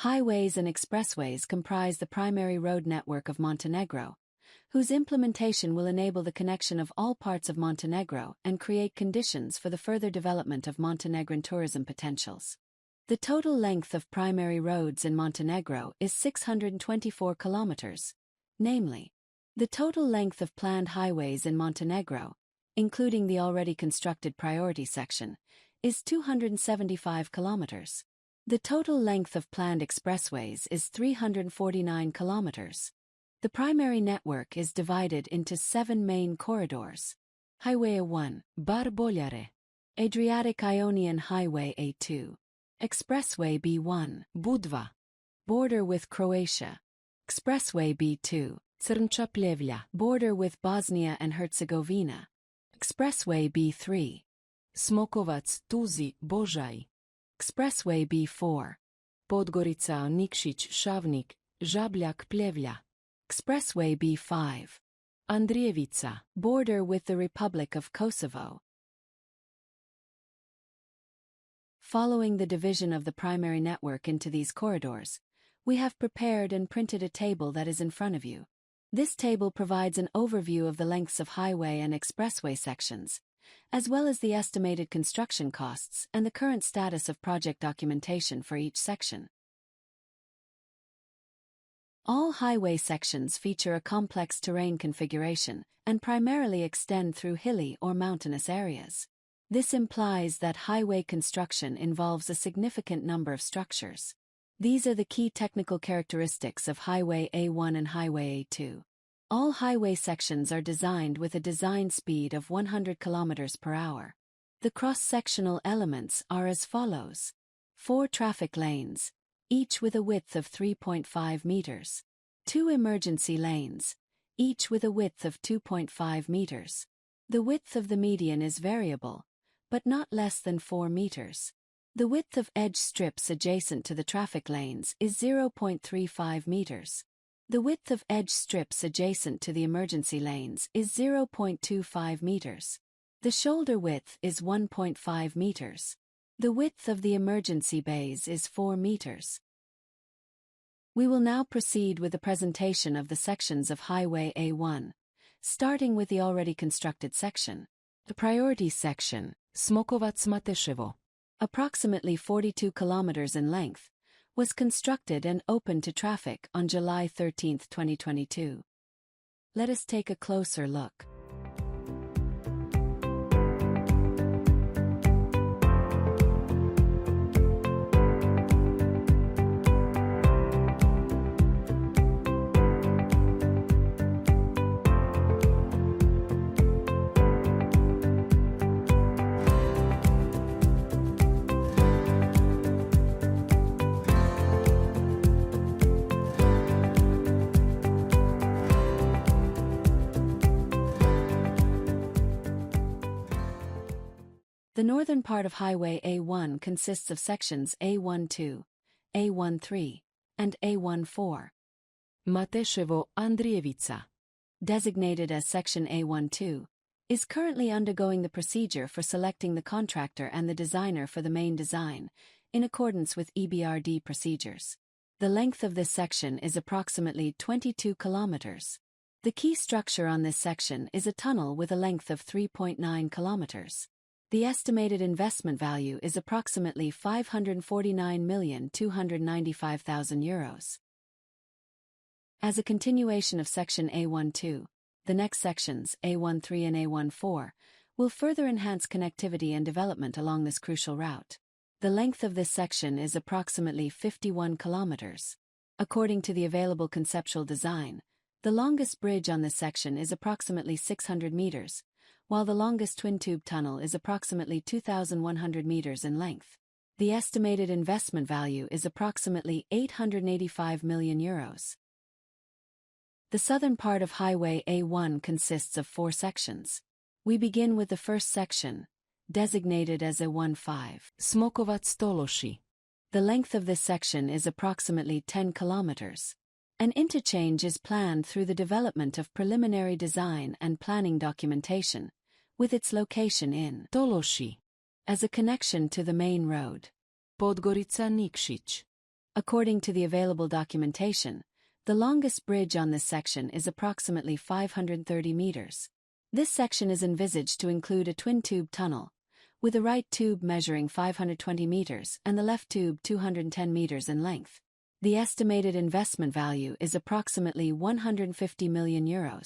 Highways and expressways comprise the primary road network of Montenegro, whose implementation will enable the connection of all parts of Montenegro and create conditions for the further development of Montenegrin tourism potentials. The total length of primary roads in Montenegro is 624 kilometers, namely, the total length of planned highways in Montenegro, including the already constructed priority section, is 275 kilometers. The total length of planned expressways is 349 kilometers. The primary network is divided into 7 main corridors. Highway A1, Bar-Boljare. Adriatic-Ionian Highway A2. Expressway B1, Budva. Border with Croatia. Expressway B2, Crnča-Pljevlja. Border with Bosnia and Herzegovina. Expressway B3, Smokovac-Tuzi-Božaj. Expressway B4, Podgorica-Nikšić-Šavnik, Žabljak-Pljevlja. Expressway B5, Andrijevica. Border with the Republic of Kosovo. Following the division of the primary network into these corridors, we have prepared and printed a table that is in front of you. This table provides an overview of the lengths of highway and expressway sections, as well as the estimated construction costs and the current status of project documentation for each section. All highway sections feature a complex terrain configuration and primarily extend through hilly or mountainous areas. This implies that highway construction involves a significant number of structures. These are the key technical characteristics of Highway A1 and Highway A2. All highway sections are designed with a design speed of 100 km per hour. The cross-sectional elements are as follows. 4 traffic lanes, each with a width of 3.5 meters. 2 emergency lanes, each with a width of 2.5 meters. The width of the median is variable, but not less than 4 meters. The width of edge strips adjacent to the traffic lanes is 0.35 meters. The width of edge strips adjacent to the emergency lanes is 0.25 meters. The shoulder width is 1.5 meters. The width of the emergency bays is 4 meters. We will now proceed with the presentation of the sections of Highway A1, starting with the already constructed section. The priority section, Smokovac-Mateševo, approximately 42 kilometers in length, was constructed and opened to traffic on July 13, 2022. Let us take a closer look. The northern part of Highway A1 consists of sections A12, A13, and A14. Mateševo-Andrijevica, designated as Section A12, is currently undergoing the procedure for selecting the contractor and the designer for the main design, in accordance with EBRD procedures. The length of this section is approximately 22 kilometers. The key structure on this section is a tunnel with a length of 3.9 kilometers. The estimated investment value is approximately €549,295,000. As a continuation of Section A12, the next sections, A13 and A14, will further enhance connectivity and development along this crucial route. The length of this section is approximately 51 kilometers. According to the available conceptual design, the longest bridge on this section is approximately 600 meters, while the longest twin-tube tunnel is approximately 2,100 meters in length. The estimated investment value is approximately €885 million. The southern part of Highway A1 consists of 4 sections. We begin with the first section, designated as A15, Smokovac-Stološi. The length of this section is approximately 10 kilometers. An interchange is planned through the development of preliminary design and planning documentation, with its location in Stološi, as a connection to the main road. Podgorica-Nikšić. According to the available documentation, the longest bridge on this section is approximately 530 meters. This section is envisaged to include a twin-tube tunnel, with the right tube measuring 520 meters and the left tube 210 meters in length. The estimated investment value is approximately €150 million.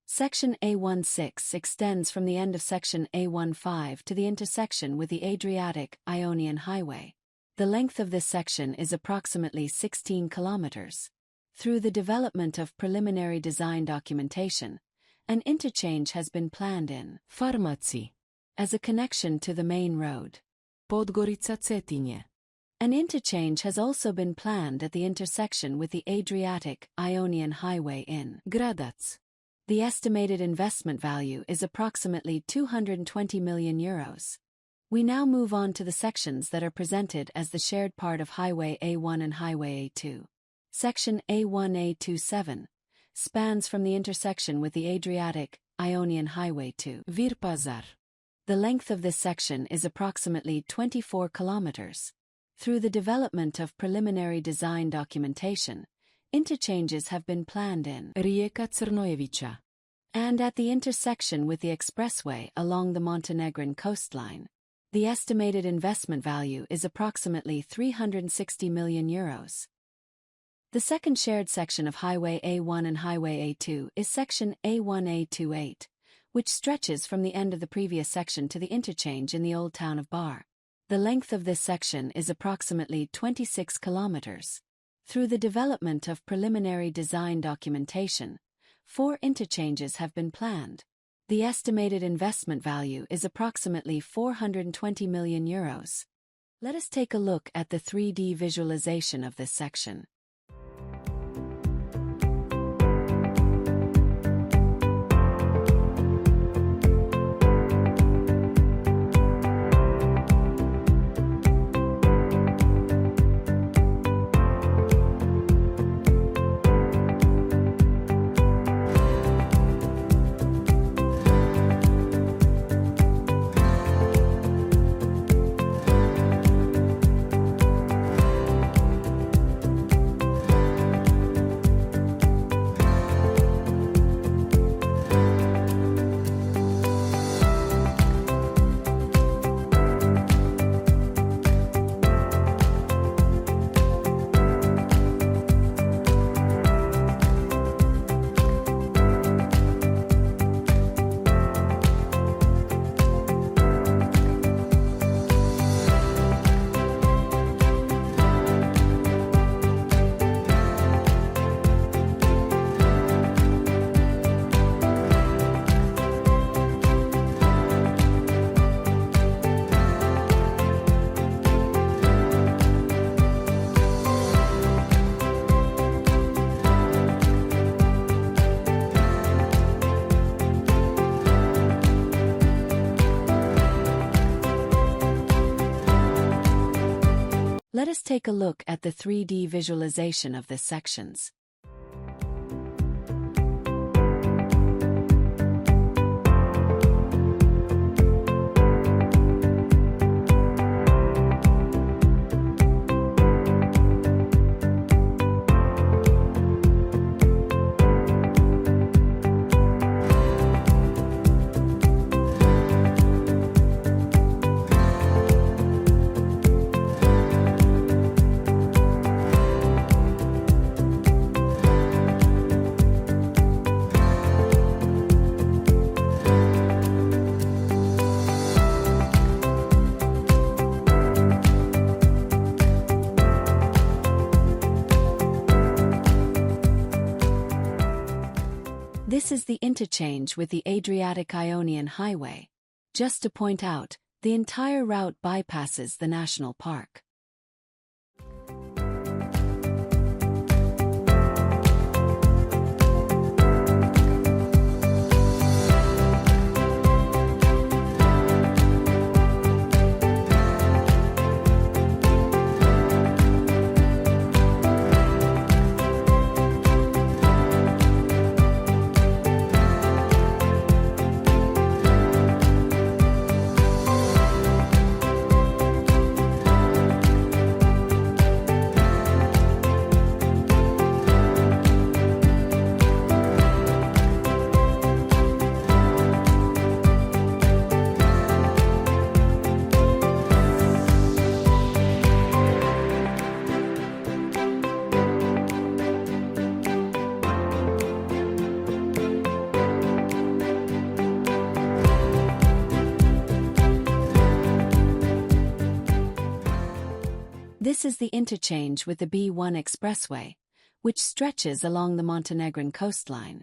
Section A16 extends from the end of Section A15 to the intersection with the Adriatic-Ionian Highway. The length of this section is approximately 16 kilometers. Through the development of preliminary design documentation, an interchange has been planned in Farmaci as a connection to the main road. Podgorica-Cetinje. An interchange has also been planned at the intersection with the Adriatic-Ionian Highway in Gradac. The estimated investment value is approximately €220 million. We now move on to the sections that are presented as the shared part of Highway A1 and Highway A2. Section A1-A27 spans from the intersection with the Adriatic-Ionian Highway to Virpazar. The length of this section is approximately 24 kilometers. Through the development of preliminary design documentation, interchanges have been planned in Rijeka Crnojevića and at the intersection with the Expressway along the Montenegrin coastline. The estimated investment value is approximately €360 million. The second shared section of Highway A1 and Highway A2 is Section A1-A28, which stretches from the end of the previous section to the interchange in the old town of Bar. The length of this section is approximately 26 kilometers. Through the development of preliminary design documentation, 4 interchanges have been planned. The estimated investment value is approximately €420 million. Let us take a look at the 3D visualization of this section. Let us take a look at the 3D visualization of the sections. This is the interchange with the Adriatic-Ionian Highway. Just to point out, the entire route bypasses the national park. This is the interchange with the B1 Expressway, which stretches along the Montenegrin coastline.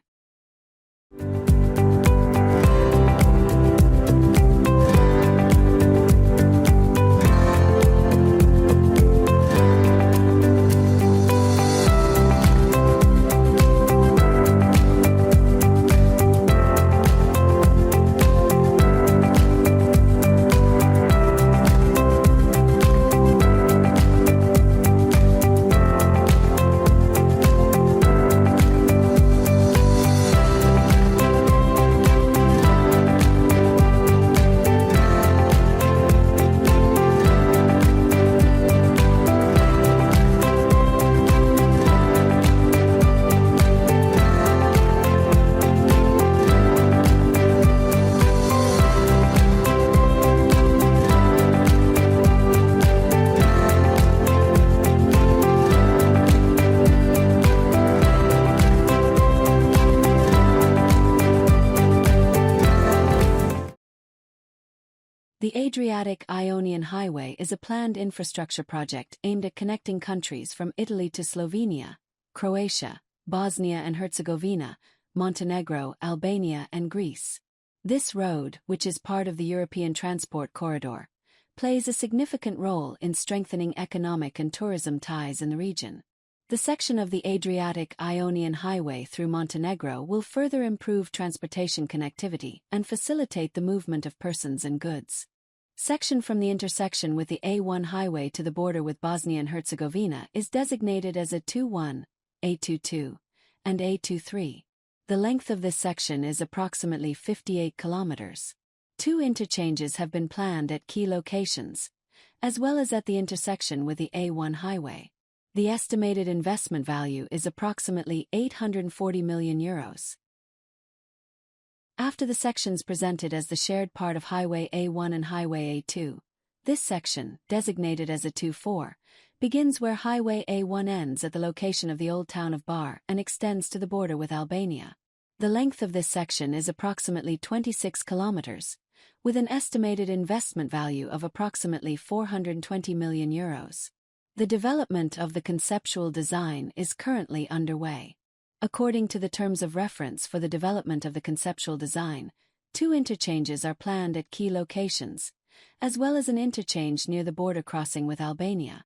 The Adriatic-Ionian Highway is a planned infrastructure project aimed at connecting countries from Italy to Slovenia, Croatia, Bosnia and Herzegovina, Montenegro, Albania and Greece. This road, which is part of the European Transport Corridor, plays a significant role in strengthening economic and tourism ties in the region. The section of the Adriatic-Ionian Highway through Montenegro will further improve transportation connectivity and facilitate the movement of persons and goods. Section from the intersection with the A1 highway to the border with Bosnia and Herzegovina is designated as A21, A22, and A23. The length of this section is approximately 58 kilometers. 2 interchanges have been planned at key locations, as well as at the intersection with the A1 highway. The estimated investment value is approximately €840 million. After the sections presented as the shared part of Highway A1 and Highway A2, this section, designated as A24, begins where Highway A1 ends at the location of the old town of Bar and extends to the border with Albania. The length of this section is approximately 26 kilometers, with an estimated investment value of approximately €420 million. The development of the conceptual design is currently underway. According to the terms of reference for the development of the conceptual design, 2 interchanges are planned at key locations, as well as an interchange near the border crossing with Albania.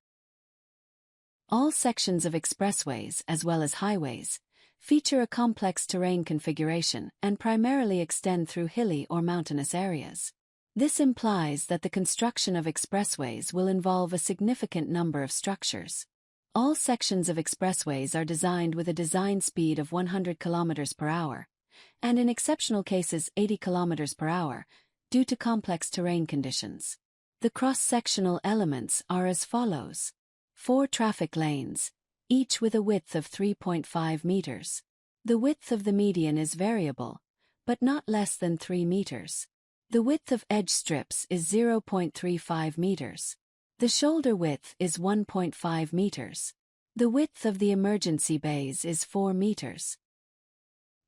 All sections of expressways, as well as highways, feature a complex terrain configuration and primarily extend through hilly or mountainous areas. This implies that the construction of expressways will involve a significant number of structures. All sections of expressways are designed with a design speed of 100 km per hour, and in exceptional cases 80 km per hour, due to complex terrain conditions. The cross-sectional elements are as follows. 4 traffic lanes, each with a width of 3.5 meters. The width of the median is variable, but not less than 3 meters. The width of edge strips is 0.35 meters. The shoulder width is 1.5 meters. The width of the emergency bays is 4 meters.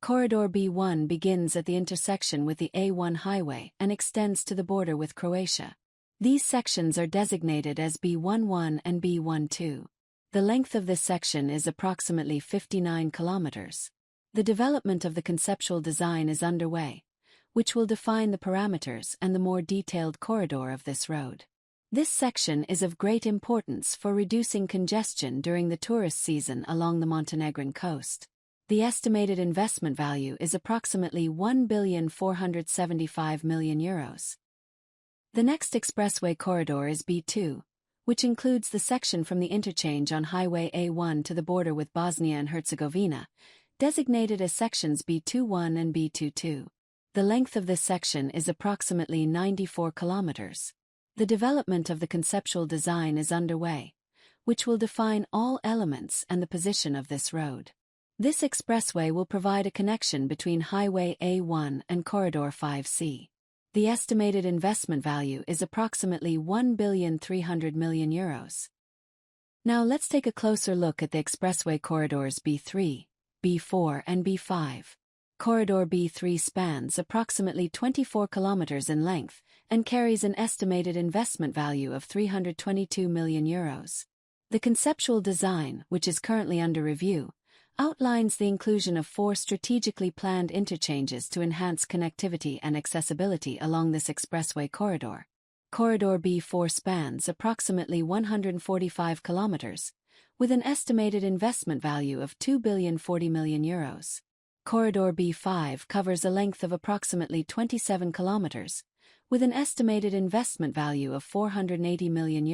Corridor B1 begins at the intersection with the A1 highway and extends to the border with Croatia. These sections are designated as B11 and B12. The length of this section is approximately 59 kilometers. The development of the conceptual design is underway, which will define the parameters and the more detailed corridor of this road. This section is of great importance for reducing congestion during the tourist season along the Montenegrin coast. The estimated investment value is approximately €1,475 million. The next expressway corridor is B2, which includes the section from the interchange on Highway A1 to the border with Bosnia and Herzegovina, designated as sections B21 and B22. The length of this section is approximately 94 kilometers. The development of the conceptual design is underway, which will define all elements and the position of this road. This expressway will provide a connection between Highway A1 and Corridor 5C. The estimated investment value is approximately €1,300 million. Now let's take a closer look at the expressway corridors B3, B4 and B5. Corridor B3 spans approximately 24 kilometers in length and carries an estimated investment value of €322 million. The conceptual design, which is currently under review, outlines the inclusion of 4 strategically planned interchanges to enhance connectivity and accessibility along this expressway corridor. Corridor B4 spans approximately 145 kilometers, with an estimated investment value of €2,040,000,000. Corridor B5 covers a length of approximately 27 kilometers, with an estimated investment value of €480 million.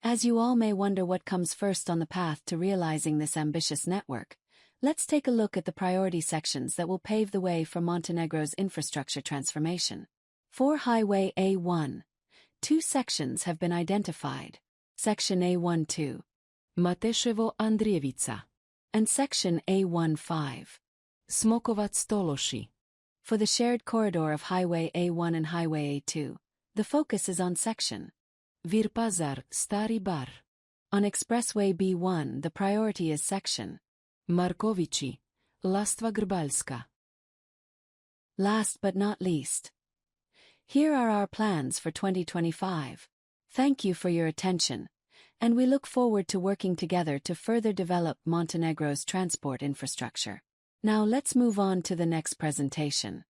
As you all may wonder what comes first on the path to realizing this ambitious network, let's take a look at the priority sections that will pave the way for Montenegro's infrastructure transformation. For Highway A1, 2 sections have been identified: Section A12 Mateshevo-Andrievica. and Section A15. Smokovac-Stološi. For the shared corridor of Highway A1 and Highway A2, the focus is on Section Vir-Pazar, Stari Bar. On Expressway B1, the priority is Section Markovići, Lastva Grbalska. Last but not least, here are our plans for 2025. Thank you for your attention, and we look forward to working together to further develop Montenegro's transport infrastructure. Now let's move on to the next presentation.